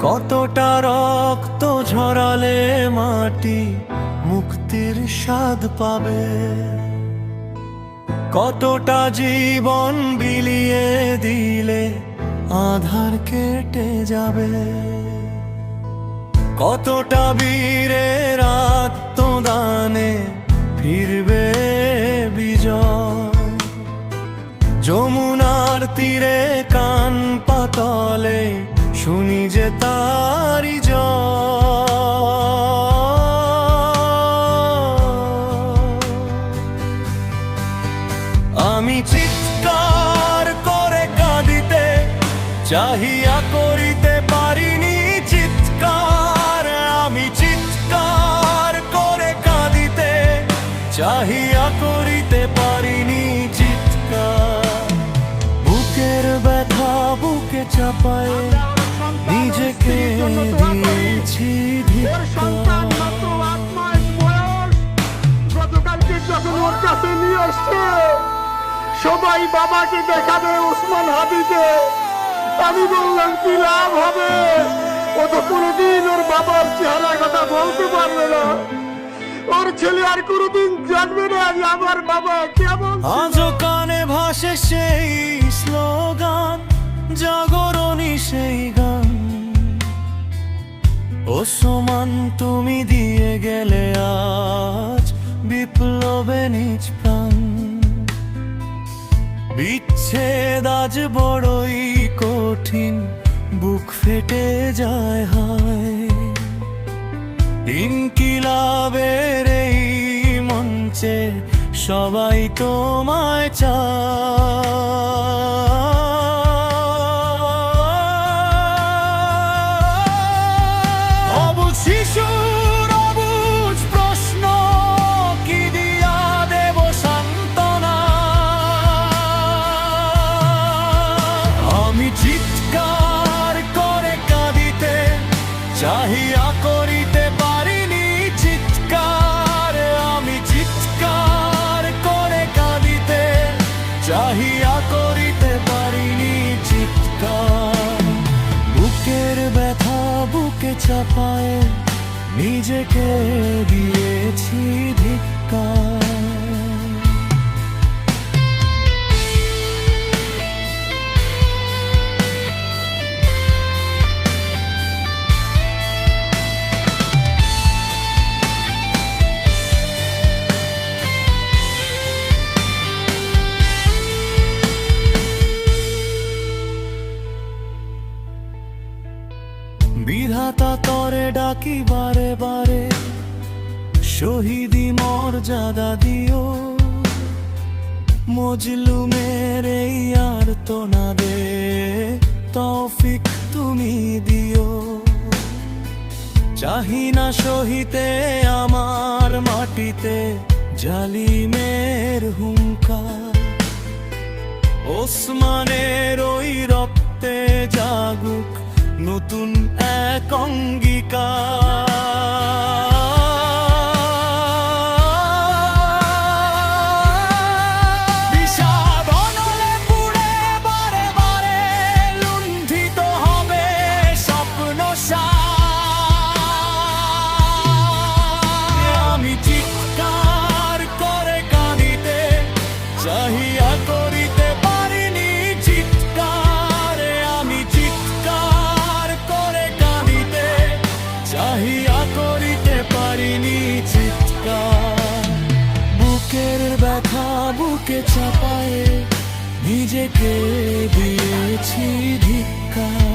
কতটা রক্ত ঝরালে মাটি মুক্তির স্বাদ পাবে, কতটা জীবন বিলিয়ে দিলে আধার কেটে যাবে, কতটা বীরের আত্মদানে ফিরবে বিজয়। যমুনার তীরে কান পাতলে শুনি যে তারি আমি চিৎকার করে কাঁদিতে চাহিয়া করিতে পারিনি চিৎকার, আমি চিৎকার করে কাঁদিতে চাহিয়া করিতে পারিনি চিৎকার। বুকের ব্যথা বুকে চাপায় নিজেকে দিয়েছি ধিক্কার। গতকালকে যখন ওর কাছে নিয়ে আসছে সবাই বাবাকে দেখাবে ওসমান হাদিকে, আমি বললাম কি লাভ হবে, ও তো কোনোদিন ওর বাবার চেহারা কথা বলতে পারবে না, ওর ছেলে আর কোনোদিন জানবে না যে আমার বাবা কেমন। আজও কানে ভাসে সেই স্লোগান, জাগরণী সেই গান, ওসমান তুমি দিয়ে গেলে আজ বিপ্লবে নিজ প্রাণ। বিচ্ছেদ আজ বড়ই কঠিন, বুক ফেটে যায় হায়, ইনকিলাবের এই মঞ্চে সবাই তোমায় চায়। অবুঝ শিশুর অবুঝ প্রশ্ন কি দিয়া দেব সান্ত্বনা, আমি চিৎকার করে কাঁদিতে চাহিয়া করিতে পারিনি চিৎকার, আমি চিৎকার করে কাঁদিতে চাহিয়া করিতে পারিনি চিৎকার। বুকের ব্যথা বুকে চাপায় নিজেকে দিয়েছি ধিক্কার। বিধাতা তরে ডাকি বারে বারে, শহীদি মর্যাদা দিও, মজলুমের এই আর্তনাদে তৌফিক তুমি দিও। চাহি না সহিতে আমার মাটিতে জালিমের হুঙ্কার, ওসমানের ওই রক্তে জাগুক নতুন এক অঙ্গীকার। বিষাদ অনলে পুড়ে বারে বারে লুণ্ঠিত হবে স্বপ্ন আমি চিৎকার করে কাঁদিতে চাহিয়া করিতে পারিনি চিৎকার, আমি চিৎকার করে কাঁদিতে চাহিয়া করিতে পারিনি চিৎকার। বুকের ব্যথা বুকে চাপায় নিজেকে দিয়েছি ধিক্কার।